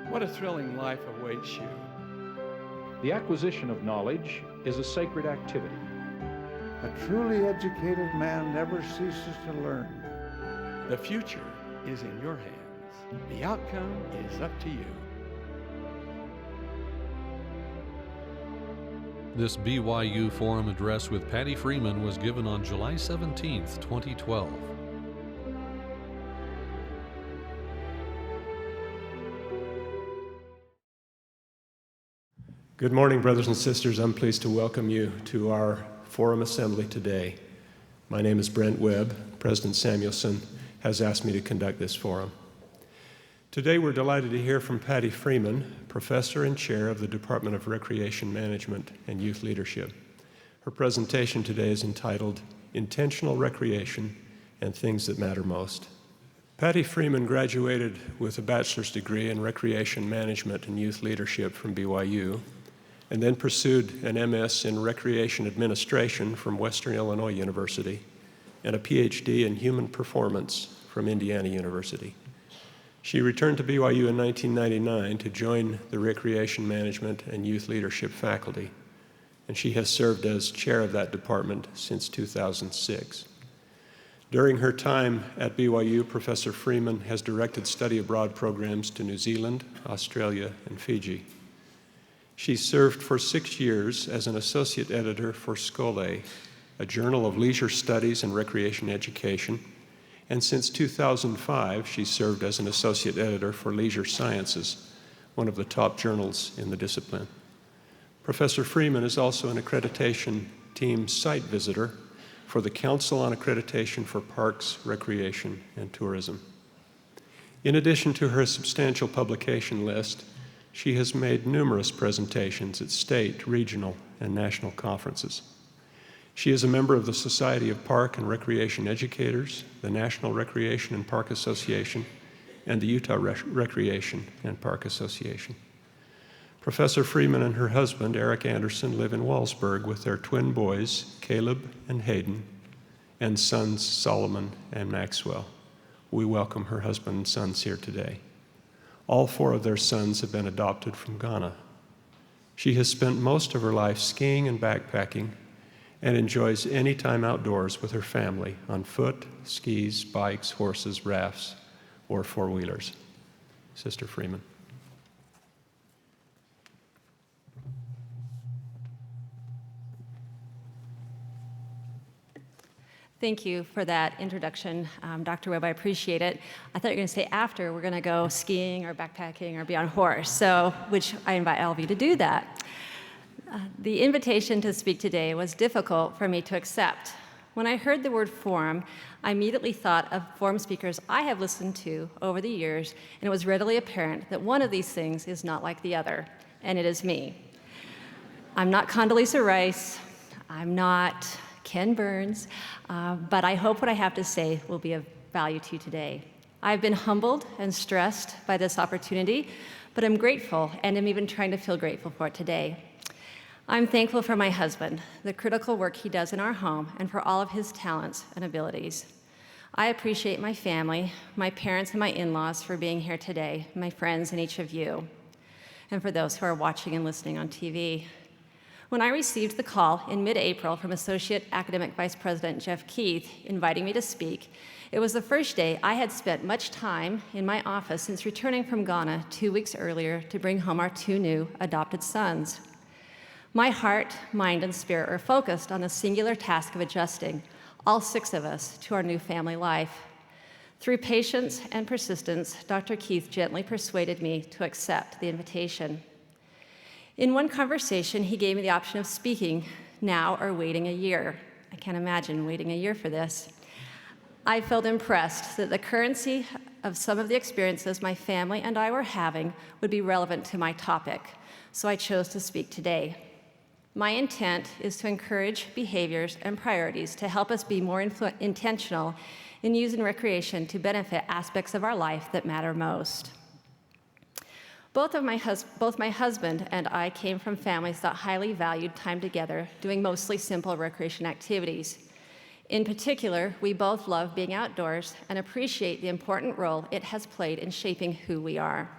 What a thrilling life awaits you. The acquisition of knowledge is a sacred activity. A truly educated man never ceases to learn. The future is in your hands. The outcome is up to you. This BYU Forum address with Patti Freeman was given on July 17, 2012. Good morning, brothers and sisters. I'm pleased to welcome you to our Forum Assembly today. My name is Brent Webb. President Samuelson has asked me to conduct this forum. Today we're delighted to hear from Patti Freeman, Professor and Chair of the Department of Recreation Management and Youth Leadership. Her presentation today is entitled Intentional Recreation and Things That Matter Most. Patti Freeman graduated with a bachelor's degree in Recreation Management and Youth Leadership from BYU, and then pursued an MS in Recreation Administration from Western Illinois University and a PhD in Human Performance from Indiana University. She returned to BYU in 1999 to join the Recreation Management and Youth Leadership faculty, and she has served as chair of that department since 2006. During her time at BYU, Professor Freeman has directed study abroad programs to New Zealand, Australia, and Fiji. She served for 6 years as an associate editor for Scole, a journal of leisure studies and recreation education, and since 2005, she served as an associate editor for Leisure Sciences, one of the top journals in the discipline. Professor Freeman is also an accreditation team site visitor for the Council on Accreditation for Parks, Recreation, and Tourism. In addition to her substantial publication list, she has made numerous presentations at state, regional, and national conferences. She is a member of the Society of Park and Recreation Educators, the National Recreation and Park Association, and the Utah Recreation and Park Association. Professor Freeman and her husband, Eric Anderson, live in Wallsburg with their twin boys, Caleb and Hayden, and sons, Solomon and Maxwell. We welcome her husband and sons here today. All 4 of their sons have been adopted from Ghana. She has spent most of her life skiing and backpacking and enjoys any time outdoors with her family on foot, skis, bikes, horses, rafts, or four-wheelers. Sister Freeman. Thank you for that introduction, Dr. Webb. I appreciate it. I thought you were going to say after we're going to go skiing or backpacking or be on a horse, which I invite all of you to do that. The invitation to speak today was difficult for me to accept. When I heard the word forum, I immediately thought of forum speakers I have listened to over the years, and it was readily apparent that one of these things is not like the other, and it is me. I'm not Condoleezza Rice. I'm not Ken Burns, but I hope what I have to say will be of value to you today. I've been humbled and stressed by this opportunity, but I'm grateful, and I'm even trying to feel grateful for it today. I'm thankful for my husband, the critical work he does in our home, and for all of his talents and abilities. I appreciate my family, my parents and my in-laws for being here today, my friends and each of you, and for those who are watching and listening on TV. When I received the call in mid-April from Associate Academic Vice President Jeff Keith inviting me to speak, it was the first day I had spent much time in my office since returning from Ghana 2 weeks earlier to bring home our 2 new adopted sons. My heart, mind, and spirit are focused on the singular task of adjusting, all 6 of us, to our new family life. Through patience and persistence, Dr. Keith gently persuaded me to accept the invitation. In one conversation, he gave me the option of speaking now or waiting a year. I can't imagine waiting a year for this. I felt impressed that the currency of some of the experiences my family and I were having would be relevant to my topic, so I chose to speak today. My intent is to encourage behaviors and priorities to help us be more intentional in using recreation to benefit aspects of our life that matter most. Both my husband and I came from families that highly valued time together, doing mostly simple recreation activities. In particular, we both love being outdoors and appreciate the important role it has played in shaping who we are.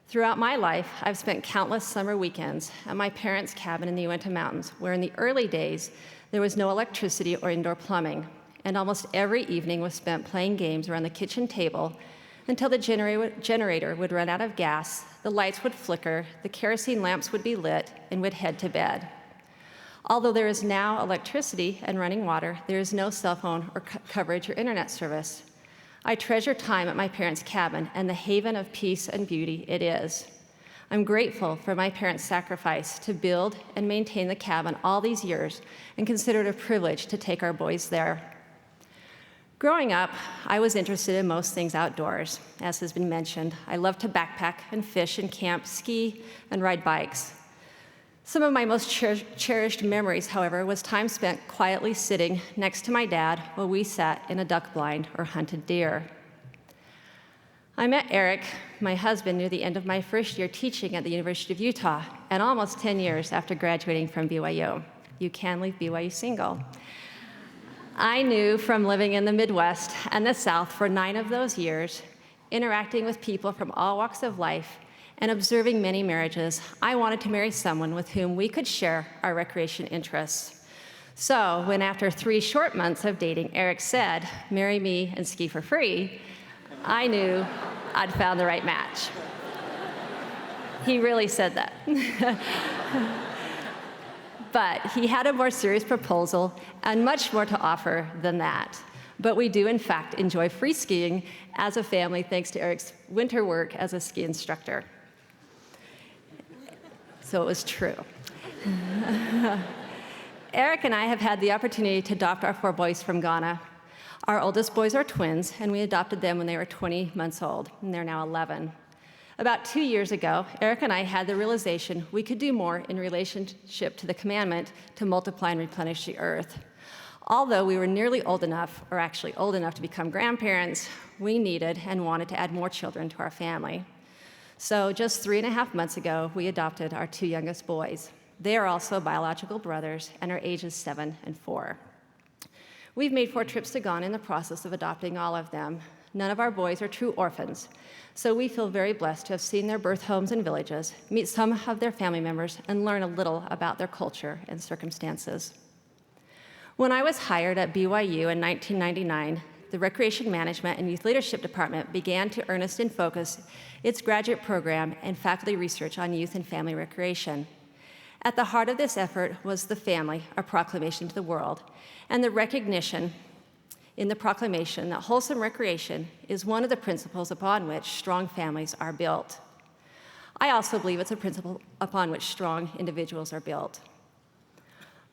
Throughout my life, I've spent countless summer weekends at my parents' cabin in the Uinta Mountains, where in the early days, there was no electricity or indoor plumbing, and almost every evening was spent playing games around the kitchen table until the generator would run out of gas, the lights would flicker, the kerosene lamps would be lit, and we'd head to bed. Although there is now electricity and running water, there is no cell phone or coverage or internet service. I treasure time at my parents' cabin and the haven of peace and beauty it is. I'm grateful for my parents' sacrifice to build and maintain the cabin all these years and consider it a privilege to take our boys there. Growing up, I was interested in most things outdoors. As has been mentioned, I loved to backpack and fish and camp, ski, and ride bikes. Some of my most cherished memories, however, was time spent quietly sitting next to my dad while we sat in a duck blind or hunted deer. I met Eric, my husband, near the end of my first year teaching at the University of Utah, and almost 10 years after graduating from BYU. You can leave BYU single. I knew from living in the Midwest and the South for 9 of those years, interacting with people from all walks of life, and observing many marriages, I wanted to marry someone with whom we could share our recreation interests. So when after 3 short months of dating, Eric said, "Marry me and ski for free," I knew I'd found the right match. He really said that. But he had a more serious proposal and much more to offer than that. But we do, in fact, enjoy free skiing as a family thanks to Eric's winter work as a ski instructor. So it was true. Eric and I have had the opportunity to adopt our 4 boys from Ghana. Our oldest boys are twins, and we adopted them when they were 20 months old, and they're now 11. About 2 years ago, Eric and I had the realization we could do more in relationship to the commandment to multiply and replenish the earth. Although we were nearly old enough, or actually old enough to become grandparents, we needed and wanted to add more children to our family. So just 3.5 months ago, we adopted our 2 youngest boys. They are also biological brothers and are ages 7 and 4. We've made 4 trips to Ghana in the process of adopting all of them. None of our boys are true orphans, so we feel very blessed to have seen their birth homes and villages, meet some of their family members, and learn a little about their culture and circumstances. When I was hired at BYU in 1999, the Recreation Management and Youth Leadership Department began to earnest and focus its graduate program and faculty research on youth and family recreation. At the heart of this effort was the family, a proclamation to the world, and the recognition in the proclamation that wholesome recreation is one of the principles upon which strong families are built. I also believe it's a principle upon which strong individuals are built.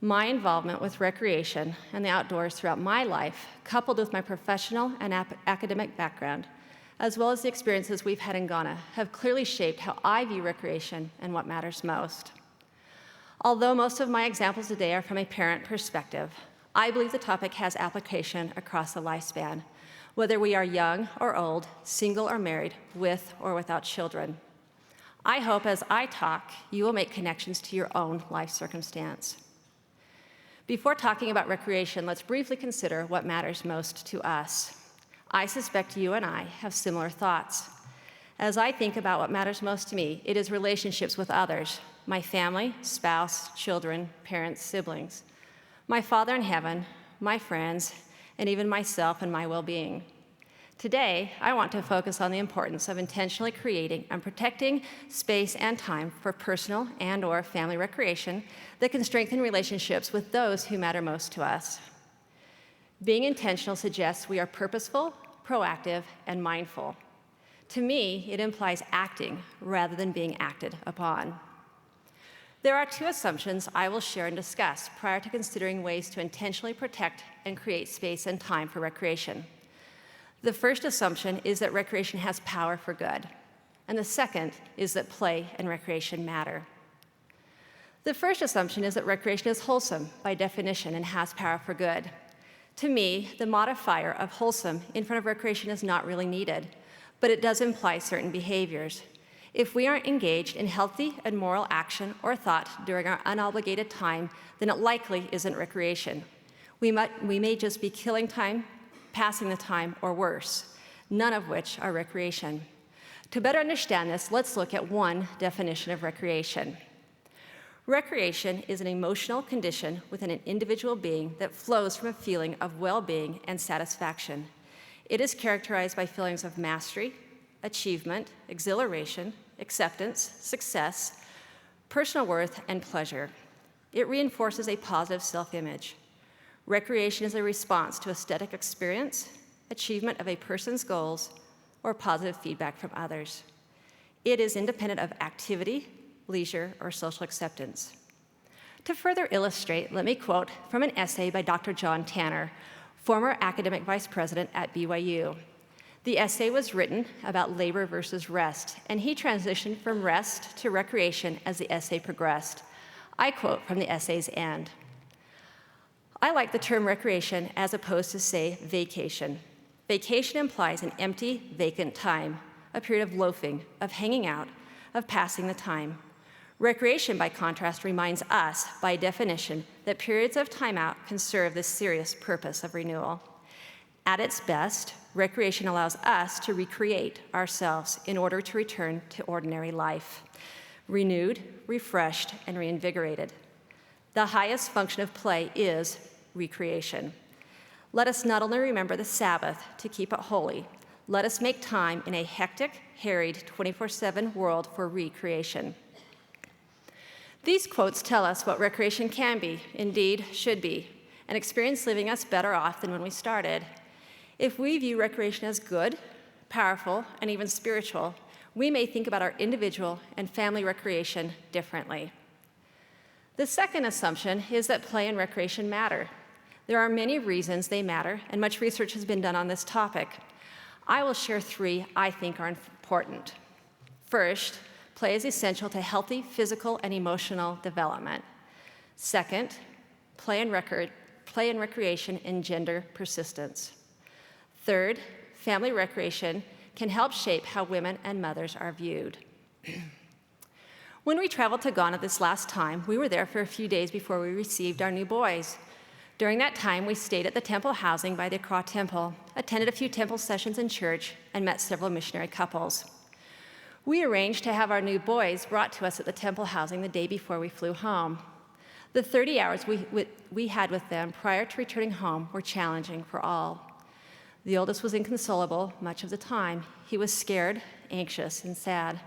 My involvement with recreation and the outdoors throughout my life, coupled with my professional and academic background, as well as the experiences we've had in Ghana, have clearly shaped how I view recreation and what matters most. Although most of my examples today are from a parent perspective, I believe the topic has application across the lifespan, whether we are young or old, single or married, with or without children. I hope as I talk, you will make connections to your own life circumstance. Before talking about recreation, let's briefly consider what matters most to us. I suspect you and I have similar thoughts. As I think about what matters most to me, it is relationships with others, my family, spouse, children, parents, siblings, my Father in heaven, my friends, and even myself and my well-being. Today, I want to focus on the importance of intentionally creating and protecting space and time for personal and/or family recreation that can strengthen relationships with those who matter most to us. Being intentional suggests we are purposeful, proactive, and mindful. To me, it implies acting rather than being acted upon. There are 2 assumptions I will share and discuss prior to considering ways to intentionally protect and create space and time for recreation. The first assumption is that recreation has power for good, and the second is that play and recreation matter. The first assumption is that recreation is wholesome by definition and has power for good. To me, the modifier of wholesome in front of recreation is not really needed, but it does imply certain behaviors. If we aren't engaged in healthy and moral action or thought during our unobligated time, then it likely isn't recreation. We may just be killing time, passing the time, or worse, none of which are recreation. To better understand this, let's look at one definition of recreation. Recreation is an emotional condition within an individual being that flows from a feeling of well-being and satisfaction. It is characterized by feelings of mastery, achievement, exhilaration, acceptance, success, personal worth, and pleasure. It reinforces a positive self-image. Recreation is a response to aesthetic experience, achievement of a person's goals, or positive feedback from others. It is independent of activity, leisure, or social acceptance. To further illustrate, let me quote from an essay by Dr. John Tanner, former academic vice president at BYU. The essay was written about labor versus rest, and he transitioned from rest to recreation as the essay progressed. I quote from the essay's end. I like the term recreation as opposed to, say, vacation. Vacation implies an empty, vacant time, a period of loafing, of hanging out, of passing the time. Recreation, by contrast, reminds us, by definition, that periods of time out can serve this serious purpose of renewal. At its best, recreation allows us to recreate ourselves in order to return to ordinary life, renewed, refreshed, and reinvigorated. The highest function of play is recreation. Let us not only remember the Sabbath to keep it holy, let us make time in a hectic, harried, 24/7 world for recreation. These quotes tell us what recreation can be, indeed should be, an experience leaving us better off than when we started. If we view recreation as good, powerful, and even spiritual, we may think about our individual and family recreation differently. The second assumption is that play and recreation matter. There are many reasons they matter, and much research has been done on this topic. I will share three I think are important. First, play is essential to healthy physical and emotional development. Second, play and recreation engender persistence. Third, family recreation can help shape how women and mothers are viewed. When we traveled to Ghana this last time, we were there for a few days before we received our new boys. During that time, we stayed at the temple housing by the Accra Temple, attended a few temple sessions in church, and met several missionary couples. We arranged to have our new boys brought to us at the temple housing the day before we flew home. The 30 hours we had with them prior to returning home were challenging for all. The oldest was inconsolable much of the time. He was scared, anxious, and sad.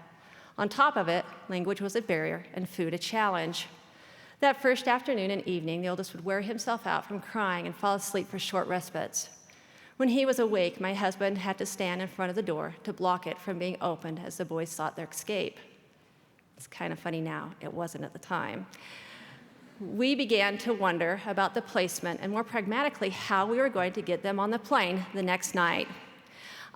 On top of it, language was a barrier and food a challenge. That first afternoon and evening, the oldest would wear himself out from crying and fall asleep for short respites. When he was awake, my husband had to stand in front of the door to block it from being opened as the boys sought their escape. It's kind of funny now. It wasn't at the time. We began to wonder about the placement and, more pragmatically, how we were going to get them on the plane the next night.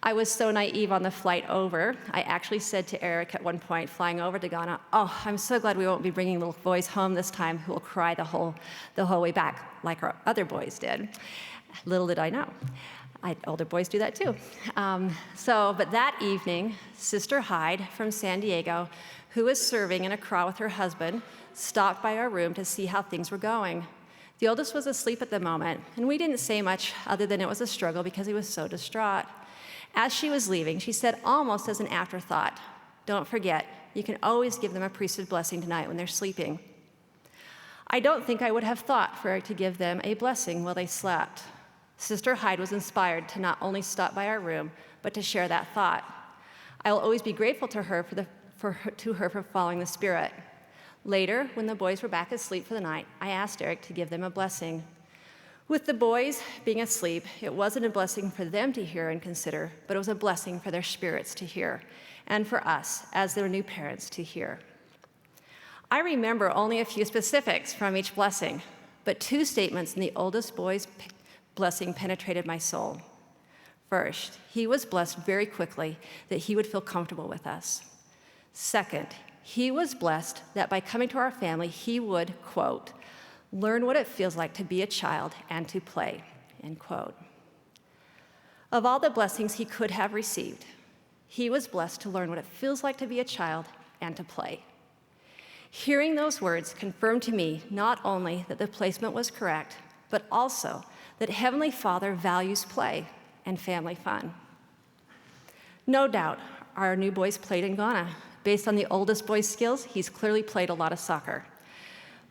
I was so naive on the flight over. I actually said to Eric at one point, flying over to Ghana, "Oh, I'm so glad we won't be bringing little boys home this time who will cry the whole way back, like our other boys did." Little did I know. Older boys do that too. But that evening, Sister Hyde from San Diego, who was serving in Accra with her husband, stopped by our room to see how things were going. The oldest was asleep at the moment, and we didn't say much other than it was a struggle because he was so distraught. As she was leaving, she said almost as an afterthought, "Don't forget, you can always give them a priesthood blessing tonight when they're sleeping." I don't think I would have thought for Eric to give them a blessing while they slept. Sister Hyde was inspired to not only stop by our room, but to share that thought. I will always be grateful to her for following the Spirit. Later, when the boys were back asleep for the night, I asked Eric to give them a blessing. With the boys being asleep, it wasn't a blessing for them to hear and consider, but it was a blessing for their spirits to hear, and for us, as their new parents, to hear. I remember only a few specifics from each blessing, but two statements in the oldest boy's blessing penetrated my soul. First, he was blessed very quickly that he would feel comfortable with us. Second, he was blessed that by coming to our family, he would, quote, "learn what it feels like to be a child and to play," end quote. Of all the blessings he could have received, he was blessed to learn what it feels like to be a child and to play. Hearing those words confirmed to me not only that the placement was correct, but also that Heavenly Father values play and family fun. No doubt, our new boys played in Ghana. Based on the oldest boy's skills, he's clearly played a lot of soccer.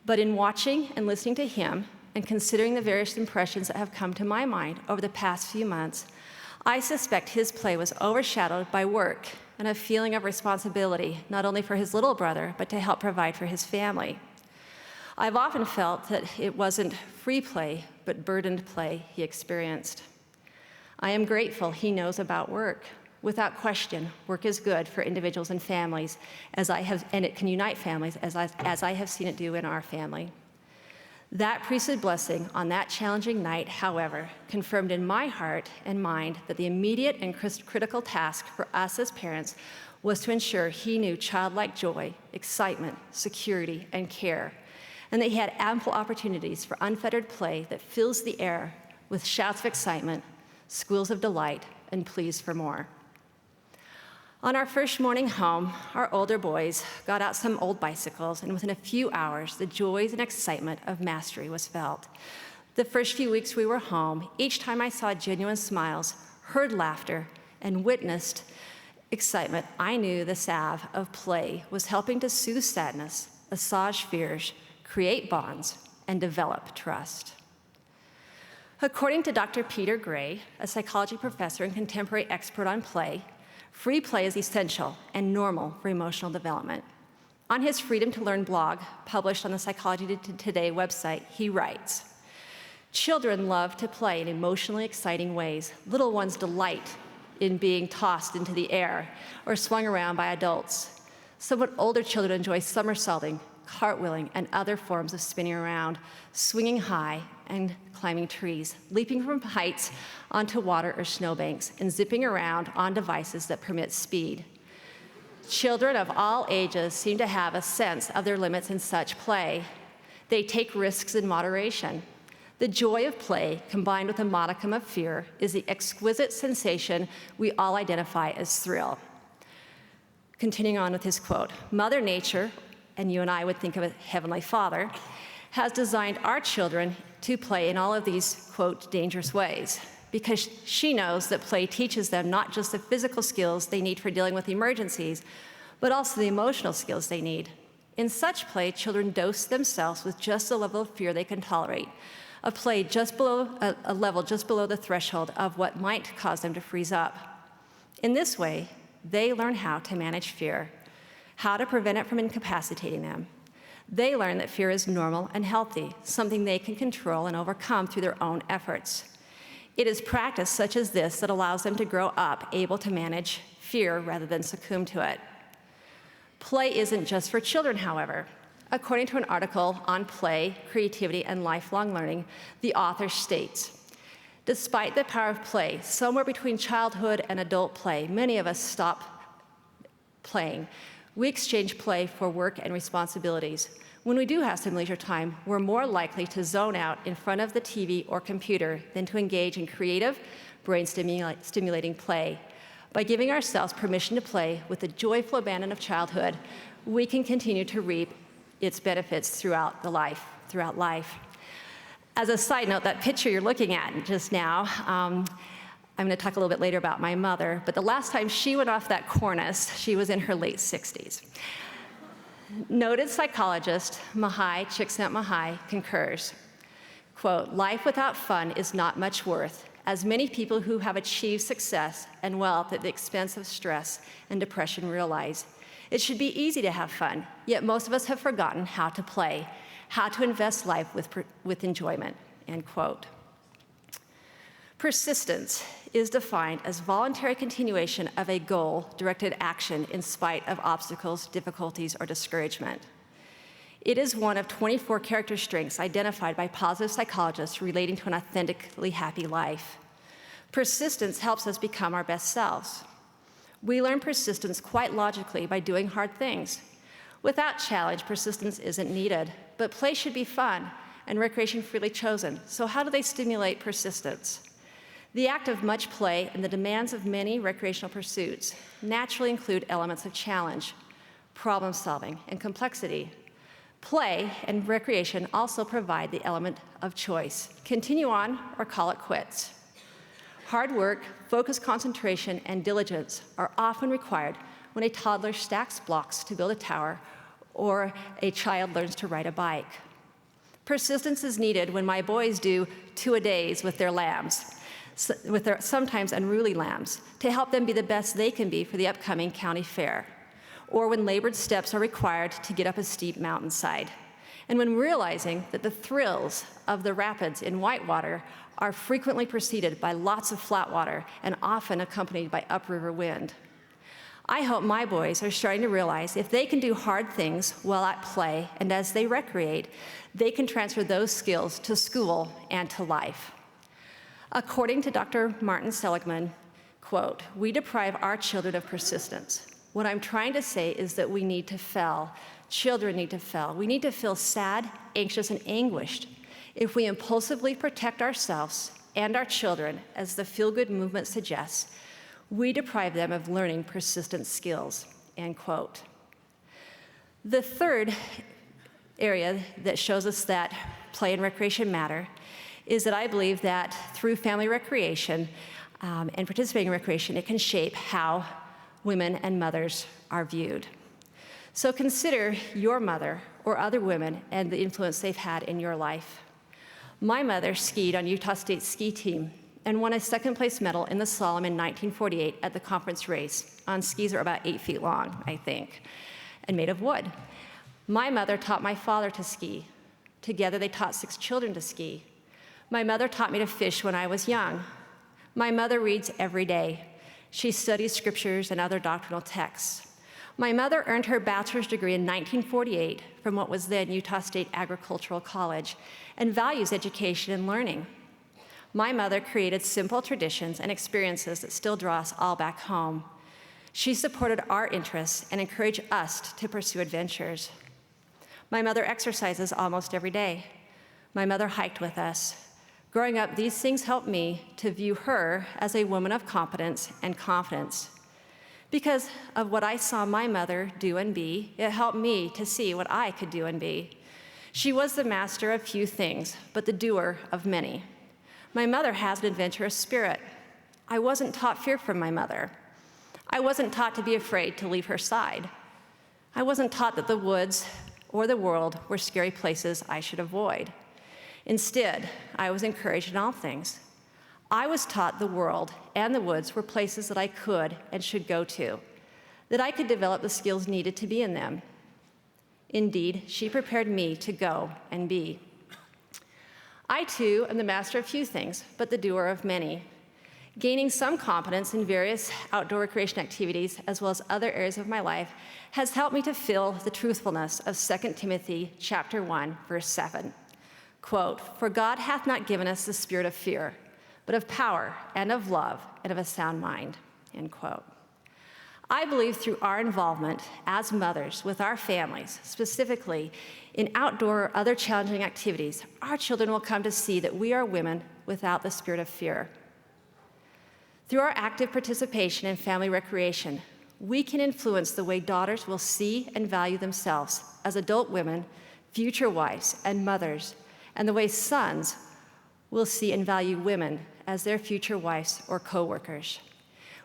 But in watching and listening to him, and considering the various impressions that have come to my mind over the past few months, I suspect his play was overshadowed by work and a feeling of responsibility, not only for his little brother, but to help provide for his family. I've often felt that it wasn't free play, but burdened play he experienced. I am grateful he knows about work. Without question, work is good for individuals and families, and it can unite families, as I have seen it do in our family. That priesthood blessing on that challenging night, however, confirmed in my heart and mind that the immediate and critical task for us as parents was to ensure he knew childlike joy, excitement, security, and care, and that he had ample opportunities for unfettered play that fills the air with shouts of excitement, squeals of delight, and pleas for more. On our first morning home, our older boys got out some old bicycles, and within a few hours, the joys and excitement of mastery was felt. The first few weeks we were home, each time I saw genuine smiles, heard laughter, and witnessed excitement, I knew the salve of play was helping to soothe sadness, assuage fears, create bonds, and develop trust. According to Dr. Peter Gray, a psychology professor and contemporary expert on play, free play is essential and normal for emotional development. On his Freedom to Learn blog, published on the Psychology Today website, he writes, "Children love to play in emotionally exciting ways. Little ones delight in being tossed into the air or swung around by adults. Somewhat older children enjoy somersaulting, cartwheeling, and other forms of spinning around, swinging high and climbing trees, leaping from heights onto water or snowbanks, and zipping around on devices that permit speed. Children of all ages seem to have a sense of their limits in such play. They take risks in moderation. The joy of play, combined with a modicum of fear, is the exquisite sensation we all identify as thrill." Continuing on with his quote, "Mother Nature," and you and I would think of it, Heavenly Father, "has designed our children to play in all of these, quote, dangerous ways, because she knows that play teaches them not just the physical skills they need for dealing with emergencies, but also the emotional skills they need. In such play, children dose themselves with just the level of fear they can tolerate, a play just below a level just below the threshold of what might cause them to freeze up. In this way, they learn how to manage fear, how to prevent it from incapacitating them. They learn that fear is normal and healthy, something they can control and overcome through their own efforts. It is practice such as this that allows them to grow up able to manage fear rather than succumb to it." Play isn't just for children, however. According to an article on play, creativity, and lifelong learning, the author states, "Despite the power of play, somewhere between childhood and adult play, many of us stop playing. We exchange play for work and responsibilities. When we do have some leisure time, we're more likely to zone out in front of the TV or computer than to engage in creative, brain-stimulating play. By giving ourselves permission to play with the joyful abandon of childhood, we can continue to reap its benefits throughout life. As a side note, that picture you're looking at just now, I'm going to talk a little bit later about my mother, but the last time she went off that cornice, she was in her late 60s. Noted psychologist Mahai Csikszentmihalyi concurs, quote, "Life without fun is not much worth, as many people who have achieved success and wealth at the expense of stress and depression realize. It should be easy to have fun, yet most of us have forgotten how to play, how to invest life with enjoyment," end quote. Persistence is defined as voluntary continuation of a goal-directed action in spite of obstacles, difficulties, or discouragement. It is one of 24 character strengths identified by positive psychologists relating to an authentically happy life. Persistence helps us become our best selves. We learn persistence quite logically by doing hard things. Without challenge, persistence isn't needed, but play should be fun and recreation freely chosen. So how do they stimulate persistence? The act of much play and the demands of many recreational pursuits naturally include elements of challenge, problem solving, and complexity. Play and recreation also provide the element of choice. Continue on or call it quits. Hard work, focused concentration, and diligence are often required when a toddler stacks blocks to build a tower or a child learns to ride a bike. Persistence is needed when my boys do 2-a-days with their lambs, with their sometimes unruly lambs, to help them be the best they can be for the upcoming county fair, or when labored steps are required to get up a steep mountainside, and when realizing that the thrills of the rapids in whitewater are frequently preceded by lots of flat water and often accompanied by upriver wind. I hope my boys are starting to realize if they can do hard things while at play and as they recreate, they can transfer those skills to school and to life. According to Dr. Martin Seligman, quote, "We deprive our children of persistence. What I'm trying to say is that we need to fail. Children need to fail. We need to feel sad, anxious, and anguished. If we impulsively protect ourselves and our children, as the feel-good movement suggests, we deprive them of learning persistent skills," end quote. The third area that shows us that play and recreation matter is that I believe that through family recreation and participating in recreation, it can shape how women and mothers are viewed. So consider your mother or other women and the influence they've had in your life. My mother skied on Utah State's ski team and won a second-place medal in the slalom in 1948 at the conference race on skis that are about 8 feet long, I think, and made of wood. My mother taught my father to ski. Together, they taught 6 children to ski. My mother taught me to fish when I was young. My mother reads every day. She studies scriptures and other doctrinal texts. My mother earned her bachelor's degree in 1948 from what was then Utah State Agricultural College and values education and learning. My mother created simple traditions and experiences that still draw us all back home. She supported our interests and encouraged us to pursue adventures. My mother exercises almost every day. My mother hiked with us. Growing up, these things helped me to view her as a woman of competence and confidence. Because of what I saw my mother do and be, it helped me to see what I could do and be. She was the master of few things, but the doer of many. My mother has an adventurous spirit. I wasn't taught fear from my mother. I wasn't taught to be afraid to leave her side. I wasn't taught that the woods or the world were scary places I should avoid. Instead, I was encouraged in all things. I was taught the world and the woods were places that I could and should go to, that I could develop the skills needed to be in them. Indeed, she prepared me to go and be. I, too, am the master of few things, but the doer of many. Gaining some competence in various outdoor recreation activities, as well as other areas of my life, has helped me to feel the truthfulness of 2 Timothy chapter 1, verse 7. Quote, "For God hath not given us the spirit of fear, but of power and of love and of a sound mind," end quote. I believe through our involvement as mothers with our families, specifically in outdoor or other challenging activities, our children will come to see that we are women without the spirit of fear. Through our active participation in family recreation, we can influence the way daughters will see and value themselves as adult women, future wives, and mothers, and the way sons will see and value women as their future wives or co-workers.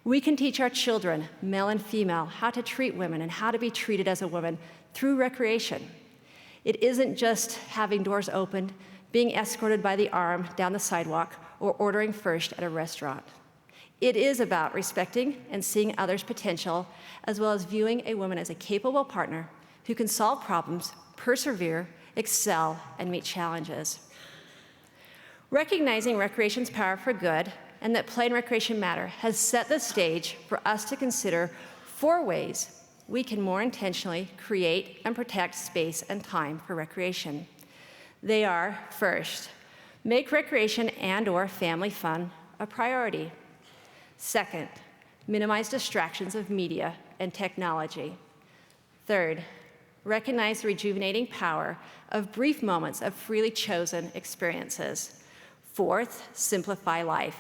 We can teach our children, male and female, how to treat women and how to be treated as a woman through recreation. It isn't just having doors opened, being escorted by the arm down the sidewalk, or ordering first at a restaurant. It is about respecting and seeing others' potential, as well as viewing a woman as a capable partner who can solve problems, persevere, excel, and meet challenges. Recognizing recreation's power for good and that play and recreation matter has set the stage for us to consider 4 ways we can more intentionally create and protect space and time for recreation. They are, first, make recreation and/or family fun a priority. Second, minimize distractions of media and technology. Third, recognize the rejuvenating power of brief moments of freely chosen experiences. Fourth, simplify life.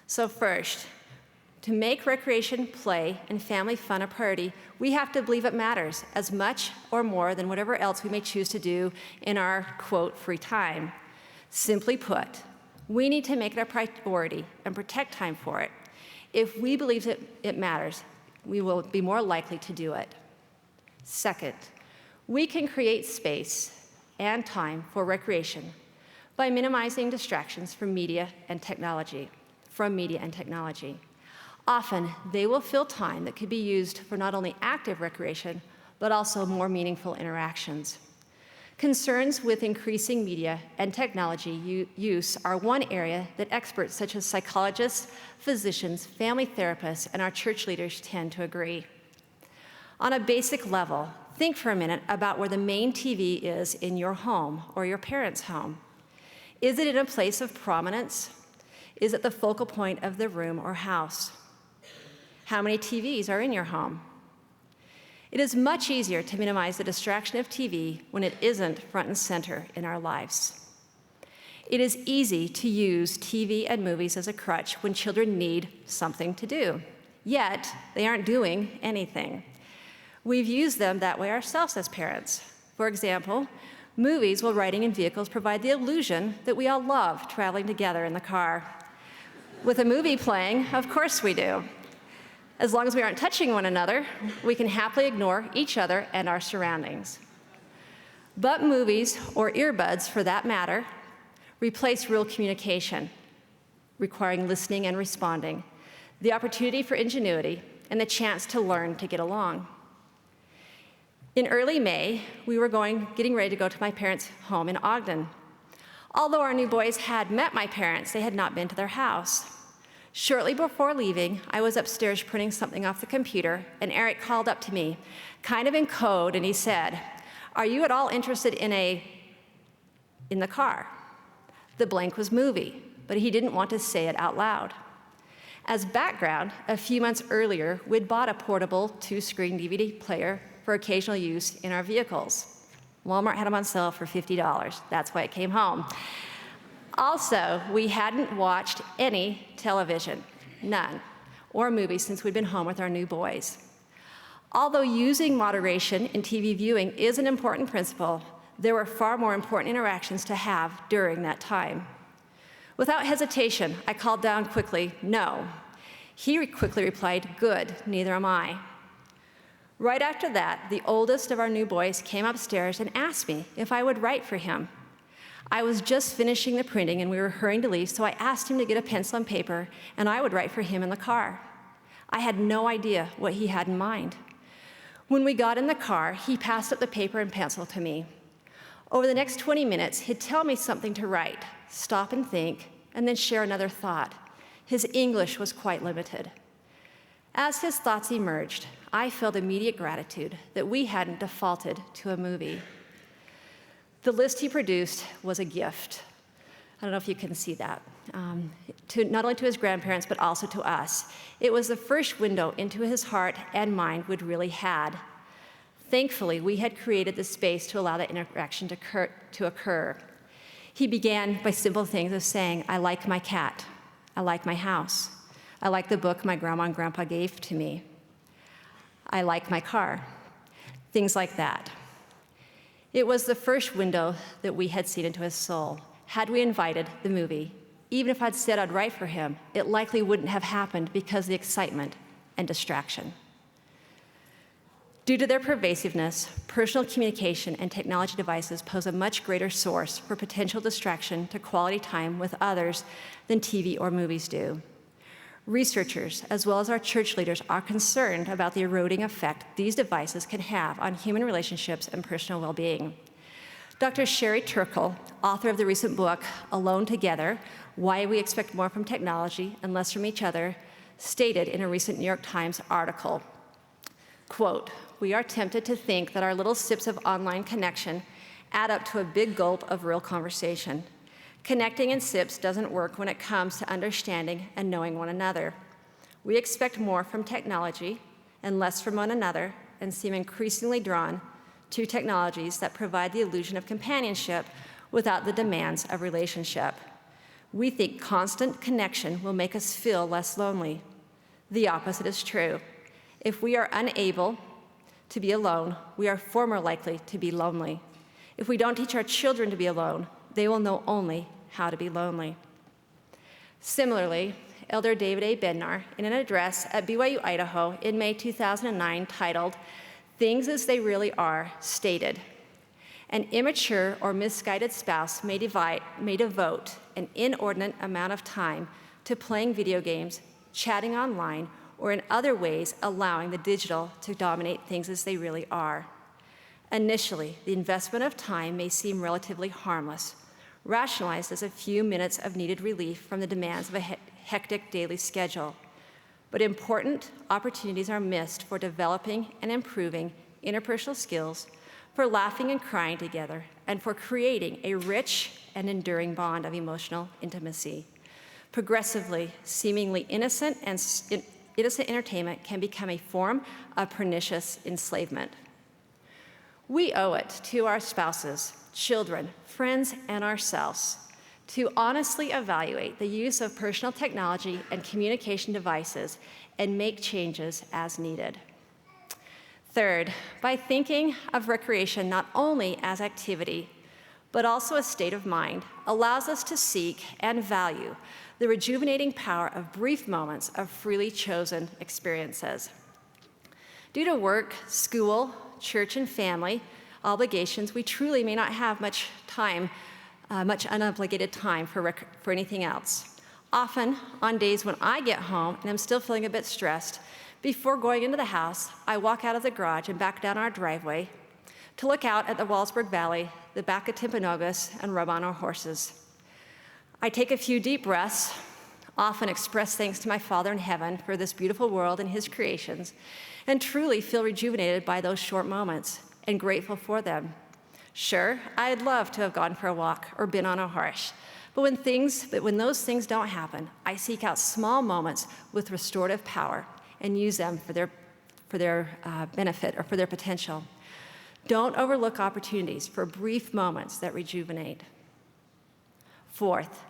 So first, to make recreation, play, and family fun a priority, we have to believe it matters as much or more than whatever else we may choose to do in our, quote, free time. Simply put, We need to make it a priority and protect time for it. If we believe it matters, we will be more likely to do it. Second, we can create space and time for recreation by minimizing distractions from media and technology. Often, they will fill time that could be used for not only active recreation, but also more meaningful interactions. Concerns with increasing media and technology use are one area that experts such as psychologists, physicians, family therapists, and our church leaders tend to agree. On a basic level, think for a minute about where the main TV is in your home or your parents' home. Is it in a place of prominence? Is it the focal point of the room or house? How many TVs are in your home? It is much easier to minimize the distraction of TV when it isn't front and center in our lives. It is easy to use TV and movies as a crutch when children need something to do, yet they aren't doing anything. We've used them that way ourselves as parents. For example, movies while riding in vehicles provide the illusion that we all love traveling together in the car. With a movie playing, of course we do. As long as we aren't touching one another, we can happily ignore each other and our surroundings. But movies, or earbuds for that matter, replace real communication, requiring listening and responding, the opportunity for ingenuity, and the chance to learn to get along. In early May, we were getting ready to go to my parents' home in Ogden. Although our new boys had met my parents, they had not been to their house. Shortly before leaving, I was upstairs printing something off the computer, and Eric called up to me, kind of in code, and he said, "Are you at all interested in the car?" The blank was movie, but he didn't want to say it out loud. As background, a few months earlier, we'd bought a portable 2-screen DVD player for occasional use in our vehicles. Walmart had them on sale for $50. That's why it came home. Also, we hadn't watched any television, none, or movies since we'd been home with our new boys. Although using moderation in TV viewing is an important principle, there were far more important interactions to have during that time. Without hesitation, I called down quickly, "No." He quickly replied, "Good, neither am I." Right after that, the oldest of our new boys came upstairs and asked me if I would write for him. I was just finishing the printing and we were hurrying to leave, so I asked him to get a pencil and paper and I would write for him in the car. I had no idea what he had in mind. When we got in the car, he passed up the paper and pencil to me. Over the next 20 minutes, he'd tell me something to write, stop and think, and then share another thought. His English was quite limited. As his thoughts emerged, I felt immediate gratitude that we hadn't defaulted to a movie. The list he produced was a gift. I don't know if you can see that. Not only to his grandparents, but also to us. It was the first window into his heart and mind we'd really had. Thankfully, we had created the space to allow that interaction to occur. He began by simple things of saying, "I like my cat. I like my house. I like the book my grandma and grandpa gave to me. I like my car." Things like that. It was the first window that we had seen into his soul. Had we invited the movie, even if I'd said I'd write for him, it likely wouldn't have happened because of the excitement and distraction. Due to their pervasiveness, personal communication and technology devices pose a much greater source for potential distraction to quality time with others than TV or movies do. Researchers, as well as our church leaders, are concerned about the eroding effect these devices can have on human relationships and personal well-being. Dr. Sherry Turkle, author of the recent book, Alone Together, Why We Expect More from Technology and Less from Each Other, stated in a recent New York Times article, quote, "We are tempted to think that our little sips of online connection add up to a big gulp of real conversation. Connecting in sips doesn't work when it comes to understanding and knowing one another. We expect more from technology and less from one another and seem increasingly drawn to technologies that provide the illusion of companionship without the demands of relationship. We think constant connection will make us feel less lonely. The opposite is true. If we are unable to be alone, we are far more likely to be lonely. If we don't teach our children to be alone, they will know only how to be lonely." Similarly, Elder David A. Bednar, in an address at BYU, Idaho in May 2009 titled, "Things as They Really Are," stated, "An immature or misguided spouse may devote an inordinate amount of time to playing video games, chatting online, or in other ways allowing the digital to dominate things as they really are. Initially, the investment of time may seem relatively harmless, rationalized as a few minutes of needed relief from the demands of a hectic daily schedule. But important opportunities are missed for developing and improving interpersonal skills, for laughing and crying together, and for creating a rich and enduring bond of emotional intimacy. Progressively, seemingly innocent entertainment can become a form of pernicious enslavement." We owe it to our spouses, children, friends, and ourselves to honestly evaluate the use of personal technology and communication devices and make changes as needed. Third, by thinking of recreation not only as activity, but also a state of mind, allows us to seek and value the rejuvenating power of brief moments of freely chosen experiences. Due to work, school, church, and family obligations, we truly may not have much unobligated time for anything else. Often, on days when I get home and I'm still feeling a bit stressed, before going into the house, I walk out of the garage and back down our driveway to look out at the Wallsburg Valley, the back of Timpanogos, and rub on our horses. I take a few deep breaths, often express thanks to my Father in heaven for this beautiful world and his creations, and truly feel rejuvenated by those short moments and grateful for them. Sure, I'd love to have gone for a walk or been on a horse, but when those things don't happen, I seek out small moments with restorative power and use them for their benefit or for their potential. Don't overlook opportunities for brief moments that rejuvenate. Fourth,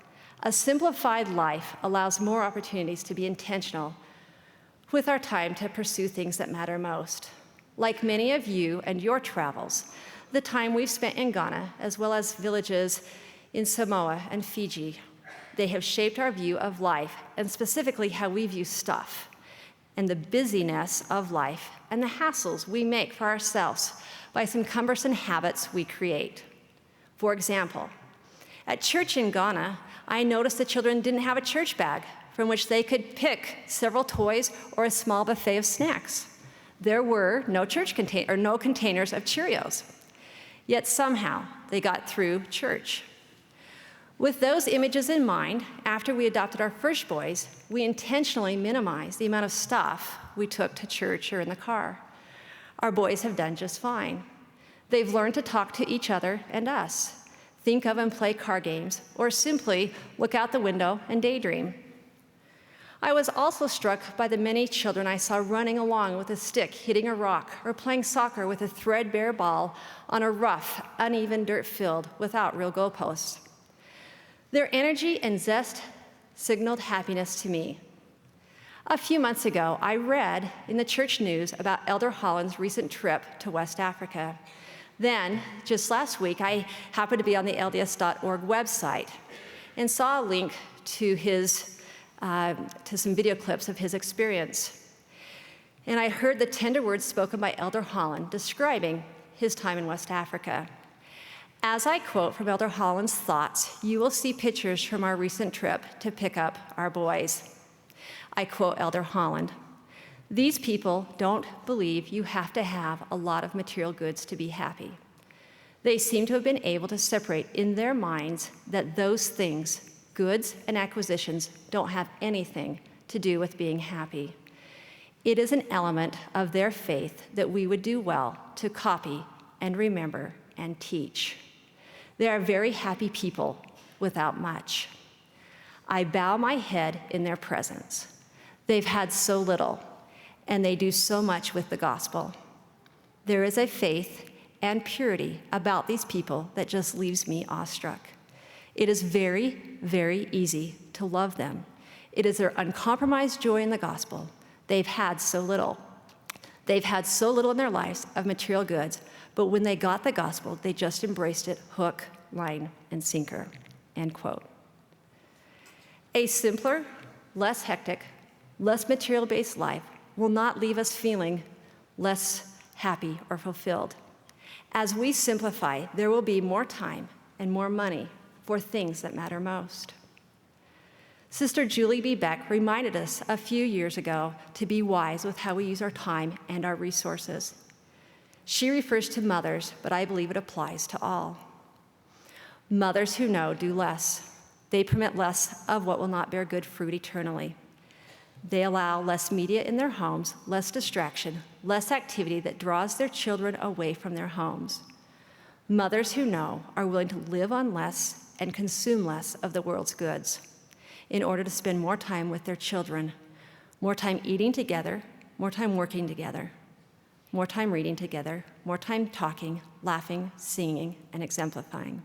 a simplified life allows more opportunities to be intentional with our time to pursue things that matter most. Like many of you and your travels, the time we've spent in Ghana, as well as villages in Samoa and Fiji, they have shaped our view of life, and specifically how we view stuff, and the busyness of life, and the hassles we make for ourselves by some cumbersome habits we create. For example, at church in Ghana, I noticed the children didn't have a church bag from which they could pick several toys or a small buffet of snacks. There were no containers of Cheerios. Yet somehow they got through church. With those images in mind, after we adopted our first boys, we intentionally minimized the amount of stuff we took to church or in the car. Our boys have done just fine. They've learned to talk to each other and us, think of and play card games, or simply look out the window and daydream. I was also struck by the many children I saw running along with a stick, hitting a rock, or playing soccer with a threadbare ball on a rough, uneven dirt field without real goalposts. Their energy and zest signaled happiness to me. A few months ago, I read in the church news about Elder Holland's recent trip to West Africa. Then, just last week, I happened to be on the LDS.org website and saw a link to some video clips of his experience. And I heard the tender words spoken by Elder Holland describing his time in West Africa. As I quote from Elder Holland's thoughts, you will see pictures from our recent trip to pick up our boys. I quote Elder Holland, "These people don't believe you have to have a lot of material goods to be happy. They seem to have been able to separate in their minds that those things, goods and acquisitions, don't have anything to do with being happy. It is an element of their faith that we would do well to copy and remember and teach. They are very happy people without much. I bow my head in their presence. They've had so little, and they do so much with the gospel. There is a faith and purity about these people that just leaves me awestruck. It is very, very easy to love them. It is their uncompromised joy in the gospel. They've had so little. They've had so little in their lives of material goods, but when they got the gospel, they just embraced it hook, line, and sinker," end quote. A simpler, less hectic, less material-based life will not leave us feeling less happy or fulfilled. As we simplify, there will be more time and more money for things that matter most. Sister Julie B. Beck reminded us a few years ago to be wise with how we use our time and our resources. She refers to mothers, but I believe it applies to all. Mothers who know do less. They permit less of what will not bear good fruit eternally. They allow less media in their homes, less distraction, less activity that draws their children away from their homes. Mothers who know are willing to live on less and consume less of the world's goods in order to spend more time with their children, more time eating together, more time working together, more time reading together, more time talking, laughing, singing, and exemplifying.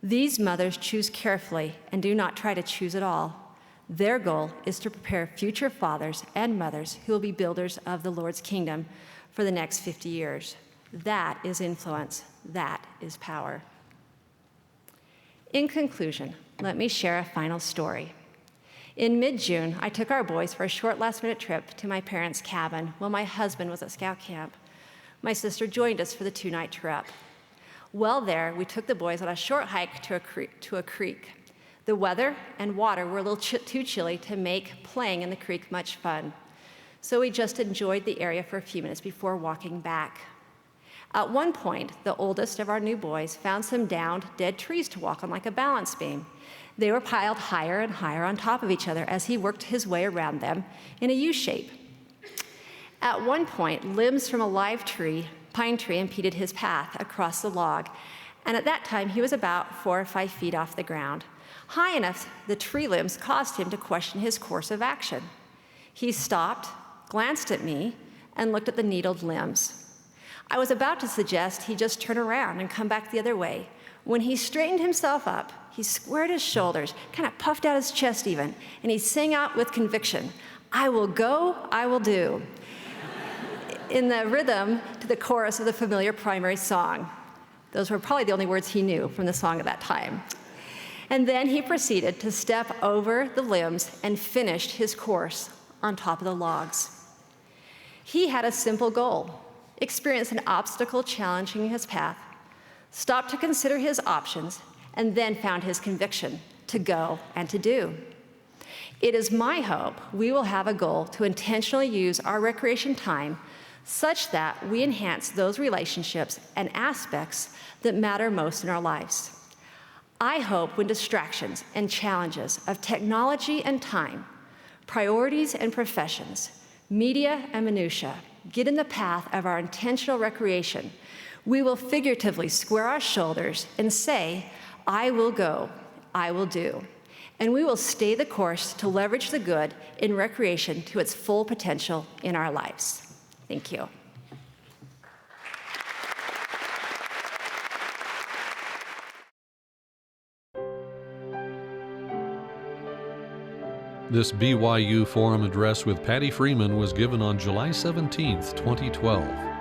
These mothers choose carefully and do not try to choose at all. Their goal is to prepare future fathers and mothers who will be builders of the Lord's kingdom for the next 50 years. That is influence. That is power. In conclusion, let me share a final story. In mid-June, I took our boys for a short last-minute trip to my parents' cabin while my husband was at scout camp. My sister joined us for the 2-night trip. While there, we took the boys on a short hike to a creek. The weather and water were a little too chilly to make playing in the creek much fun, so we just enjoyed the area for a few minutes before walking back. At one point, the oldest of our new boys found some downed, dead trees to walk on like a balance beam. They were piled higher and higher on top of each other as he worked his way around them in a U shape. At one point, limbs from a live pine tree impeded his path across the log, and at that time he was about 4 or 5 feet off the ground. High enough, the tree limbs caused him to question his course of action. He stopped, glanced at me, and looked at the needled limbs. I was about to suggest he just turn around and come back the other way. When he straightened himself up, he squared his shoulders, kind of puffed out his chest even, and he sang out with conviction, "I will go, I will do," in the rhythm to the chorus of the familiar primary song. Those were probably the only words he knew from the song at that time. And then he proceeded to step over the limbs and finished his course on top of the logs. He had a simple goal: experience an obstacle challenging his path, stopped to consider his options, and then found his conviction to go and to do. It is my hope we will have a goal to intentionally use our recreation time such that we enhance those relationships and aspects that matter most in our lives. I hope when distractions and challenges of technology and time, priorities and professions, media and minutia get in the path of our intentional recreation, we will figuratively square our shoulders and say, "I will go, I will do." And we will stay the course to leverage the good in recreation to its full potential in our lives. Thank you. This BYU Forum address with Patti Freeman was given on July 17, 2012.